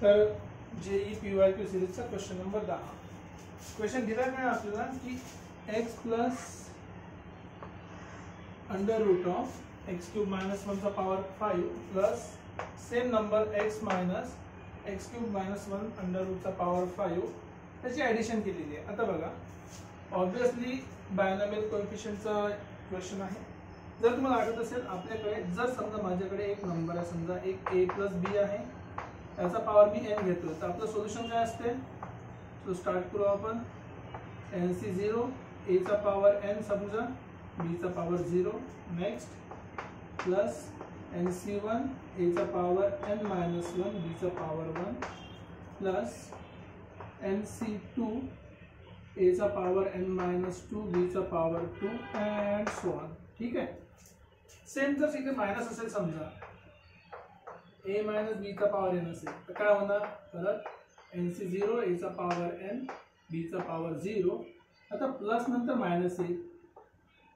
तर JEE PYQ सिरीजचा question number 10. Question दिला काय आपल्याला की x plus under root of x cube minus 1 चा power 5 plus same number x minus x cube minus 1 under root चा पॉवर 5 त्याची ॲडिशन केलेली आहे. आता बघा, ऑब्वियसली बायनॉमियल कोएफिशियंटचा क्वेश्चन आहे. जर तुम्हाला आठवत असेल, आपल्याकडे जर समजा माझ्याकडे एक नंबर आहे, समजा एक a प्लस बी आहे, त्याचा पॉवर मी n घेतो, तर आपलं सोल्युशन काय असते? सो स्टार्ट करू आपण. NC0 a चा पॉवर n समजा, b चा power 0, next plus NC1 a चा पॉवर n मायनस 1 b चा पॉवर 1 प्लस NC2 a चा पॉवर n मायनस 2 b चा पॉवर 2 अँड सो ऑन. ठीक आहे. सेम जर इथे मायनस असेल, समजा a मायनस b चा पॉवर n असेल, तर काय होणार? परत NC0 a चा पॉवर n b चा पॉवर 0. आता प्लस नंतर मायनस येईल.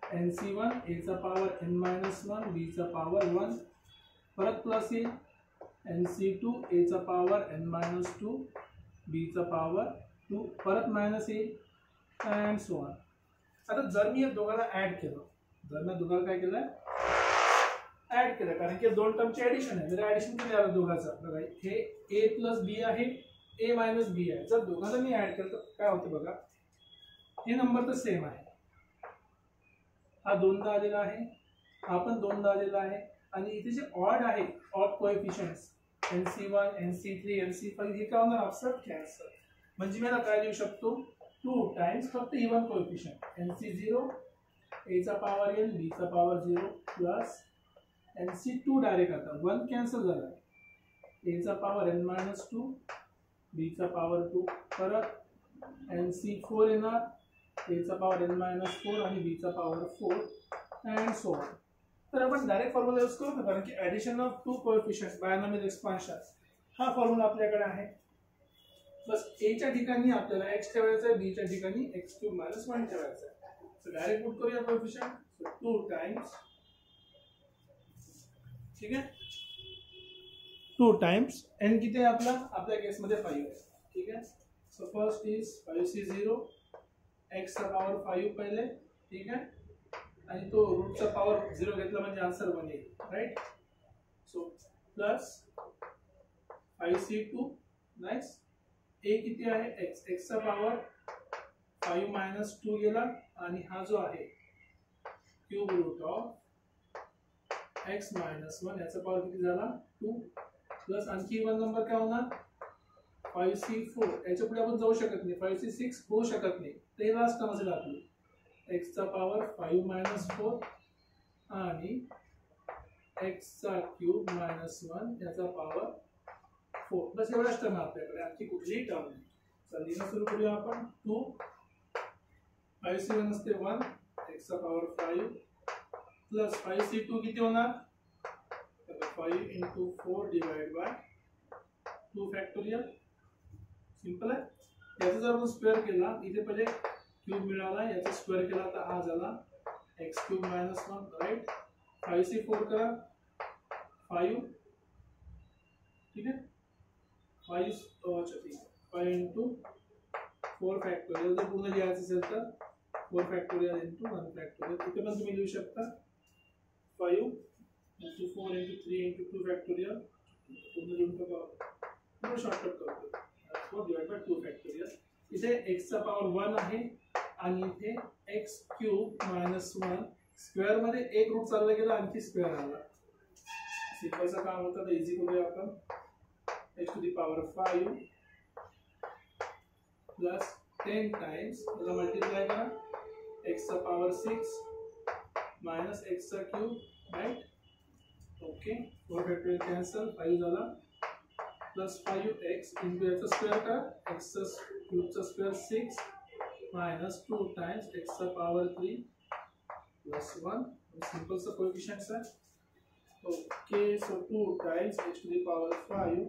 NC1 a चा पॉवर n मायनस 1 b चा पॉवर 1, परत प्लस येईल. NC2 a चा पॉवर n मायनस 2 b चा पॉवर 2, परत मायनस येईल अँड सो ऑन. आता जर मी या दोघांना ऍड केलं, जर मी दोघांना काय केलं? ऍड केलं, कारण की दोन टर्मची ऍडिशन आहे. जर ऍडिशन केली या दोघांचा, बघा हे a प्लस बी आहे, a मायनस बी आहे. जर दोघांना मी ऍड केलं तर काय होतं बघा, हे नंबर तर सेम आहे. हा दोनदा आलेला आहे, हा पण दोनदा आलेला आहे, आणि इथे जे ऑड आहे, ऑड कोएफिशियंट्स NC1 NC3 NC5 हे काय होणार? आपसात कॅन्सल. म्हणजे मी आता काय लिहू शकतो? 2 टाइम्स फक्त इवन कोएफिशियंट NC0 a चा पॉवर n b चा पॉवर 0 प्लस NC2 डायरेक्ट आता 1 कॅन्सल झाला, a चा पॉवर n मायनस 2 b चा पॉवर 2, परत NC4 येणार, a चा पॉवर n मायनस 4 आणि b चा पॉवर 4 अँड सो ऑन. तर आपण डायरेक्ट फॉर्म्युला यूज करू, कारण की addition of two coefficients binomial expansion हा फॉर्म्युला आपल्याकडे आहे. बस a च्या ठिकाणी आपल्याला x ठेवायचा आहे, b च्या ठिकाणी x क्यूब मायनस 1 ठेवायचा आहे. सो डायरेक्ट पुट करूया कोएफिशियंट. सो 2 टाइम्स, ठीक आहे, 2 टाइम्स n किती आहे आपला? आपल्या केस मध्ये 5 आहे. ठीक आहे. So first is 5c0 x चा पॉवर 5 पहिले, ठीक आहे, आणि तो रूटचा पॉवर 0 घेतला म्हणजे आन्सर 1 येईल, right. So plus 5c2 next a किती आहे? x चा पॉवर 5 मायनस 2 गेला, आणि हा जो आहे cube root of x minus 1 याचा पॉवर किती झाला? 2, प्लस आणखी वन नंबर काय होणार? 5c4. याच्या पुढे आपण जाऊ शकत नाही, 5c6 होऊ शकत नाही, तर हे लास्ट टर्म असेल आपली x चा पॉवर 5 मायनस 4 आणि x चा क्यूब मायनस 1 याचा पॉवर 4. बस एवढाच टर्म आपल्याकडे, आणखी कुठलीही टर्म नाही. चला लिहिणं सुरू करूया आपण. 2 5c1 असते 1 x चा पॉवर 5 प्लस 5c2 किती होणार? 5 into 4 divide by 2 factorial. Simple आहे. याचा जर आपण स्क्वेअर केला, इथे पहिले क्यूब मिळाला, याचा स्क्वेअर केला तर हा झाला x cube minus 1, right. 5c4 करा 5, ठीक आहे, 5 इंटू 4 फॅक्टोरियल. जर पूर्ण लिहायचं असेल तर 4 फॅक्टोरियल इंटू 1 फॅक्टोरियल. इथे पण तुम्ही लिहू शकता 5 इंटू 4 इंटू 3 इंटू 2 फॅक्टोरियल. पूर्ण लिहून टाका, शॉर्टकट करतो. 4 डिवाइड बाय 2 फॅक्टोरियल. इथे x चा पॉवर 1 आहे, आणि इथे x क्यूब मायनस 1 स्क्वेअर मध्ये एक रूट चालला गेला, आणखी स्क्वेअर आला. सिंपलचं काम होतं, तर इझी करूया आपण. x to the power 5 plus 10 times त्याला मल्टिप्लाय करा x चा पॉवर 6 मायनस x चा cube, right. Okay, 4 factorial cancel, 5 झाला, प्लस 5x इंटू याचा स्क्वेअर करा, x चा क्यूबचा स्क्वेअर 6 मायनस 2 टाइम्स x चा पॉवर 3 प्लस 1. सिंपलचा कोएफिशियंट्स आहे. Okay, so 2 times x to the power 5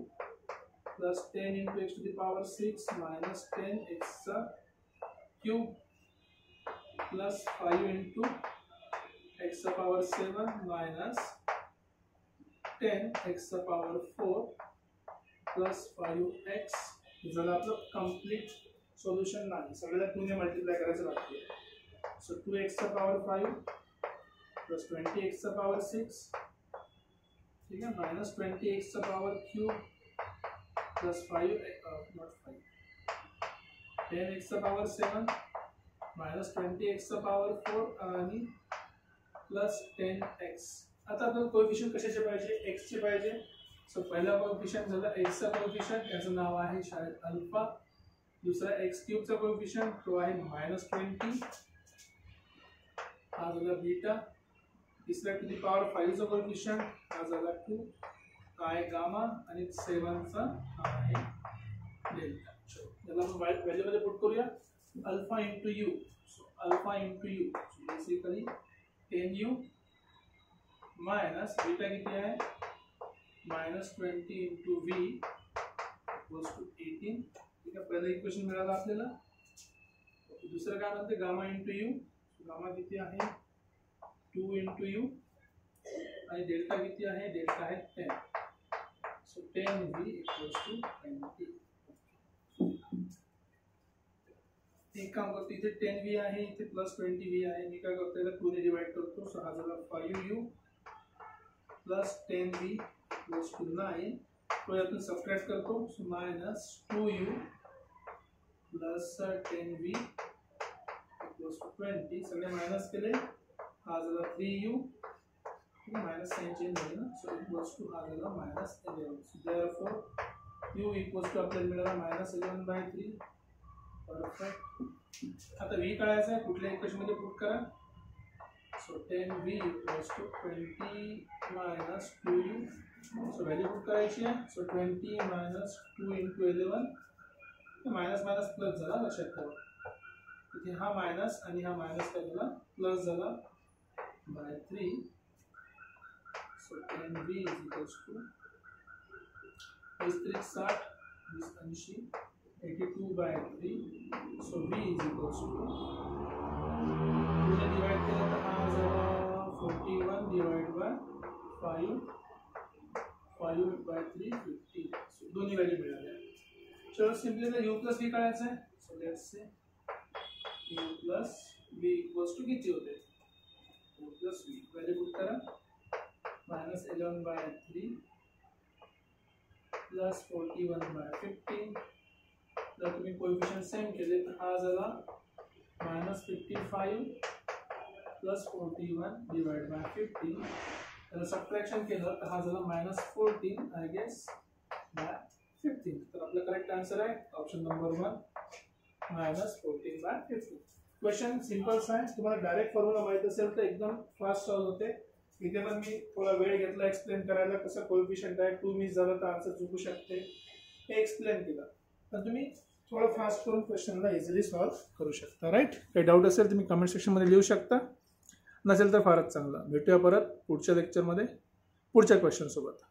plus 10 into x to the power 6 minus 10 x चा cube plus 5 into x चा power 7 minus 10 x चा power 4 plus 5x हे झालं आपलं complete solution नाही, सगळ्याला 2 ने मल्टिप्लाय करायचं बाकी आहे. सो 2x चा पॉवर 5 प्लस 20x चा पॉवर 6, ठीक आहे, मायनस 20x चा power cube plus 5 not 5 10x चा पॉवर 7 मायनस 20x चा पॉवर 4 आणि प्लस 10x. आता आपल्याला कोएफिशियंट कशाचे पाहिजे, x चे पाहिजे. सो पहिला कोएफिशियंट झाला x चा कोएफिशियंट, याचं नाव आहे शाळेत अल्फा. दूसरा x क्यूब चा कोएफिशियंट तो आहे -20, हा झाला बीटा. तीसरा टू द पॉवर 5 चा कोएफिशियंट हा झाला 2, हा आहे गामा आणि 7 चा हा आहे डेल्टा. याला आपण व्हॅल्यू मध्ये पुट करूया, alpha into you. So alpha into you basically 10u minus beta किती आहे -20 इंटू v इक्वल्स टू 18. ठीक आहे, पहिलं इक्वेशन मिळालं आपल्याला. दुसरं काय म्हणते गामा इंटू यू. गामा किती आहे 2 इंटू यू आणि डेल्टा किती आहे, डेल्टा आहे 10. So 10v equals to 20. एक काम करतो, इथे 10v आहे, इथे प्लस 20v आहे. मी काय करतो, याला 2 ने डिवाइड करतो. सो हा झाला 5u plus 10v equals to 9. तो यातून सबट्रॅक्ट करतो. So minus 2u plus 10v equals to 20. सगळे मायनस केले, हा झाला 3u, मायनस साइन चेंज झाले ना. सो इक्वल्स टू हा झाला -11. So therefore u equals to आपल्याला मिळाला -11/3. परफेक्ट. आता v काढायचा आहे, कुठल्या इक्वेशन मध्ये पुट करा. So 10v equals to 20 minus 2u. So value put करायची आहे. So 20 minus 2 into 11, minus minus plus झाला, लक्षात ठेवा. इथे हा मायनस आणि हा मायनस काय झाला, प्लस झाला by 3. So 10v equals to 60 80 82/3. So v is equals to 2 ने डिवाइड केलं तर हा झाला 41 डिवाइड बाय 5/3 50. सो दोन्ही व्हॅल्यू मिळाल्या. चलो सिंपली u प्लस v काढायचं आहे. So let's say u plus v equals to किती होते, u plus v value put करा. -11/3 प्लस 41/15. जर तुम्ही कोएफिशियंट सेम केले तर हा झाला -55 प्लस 41 डिवाइड बाय 15. त्याला सबट्रॅक्शन केलं तर हा झाला -14 आय गेस बाय 15. तर आपला करेक्ट आन्सर आहे ऑप्शन नंबर 1 -14/15. क्वेश्चन सिंपल्स आहे. तुम्हाला डायरेक्ट फॉर्म्युला माहित असेल तर एकदम फास्ट सॉल्व होते. इथे पण मी थोडा वेळ घेतला एक्सप्लेन करायला, कसं कोएफिशियंट आहे, 2 मिस झालं तर आन्सर चुकू शकते, हे एक्सप्लेन केलं. तर तुम्ही थोडं फास्ट करून क्वेश्चनला इझिली सॉल्व करू शकता. राईट. काही डाऊट असेल तुम्ही कमेंट सेक्शनमध्ये लिहू शकता, नसेल तर फारच चांगलं. भेटूया परत पुढच्या लेक्चरमध्ये पुढच्या क्वेश्चन सोबत.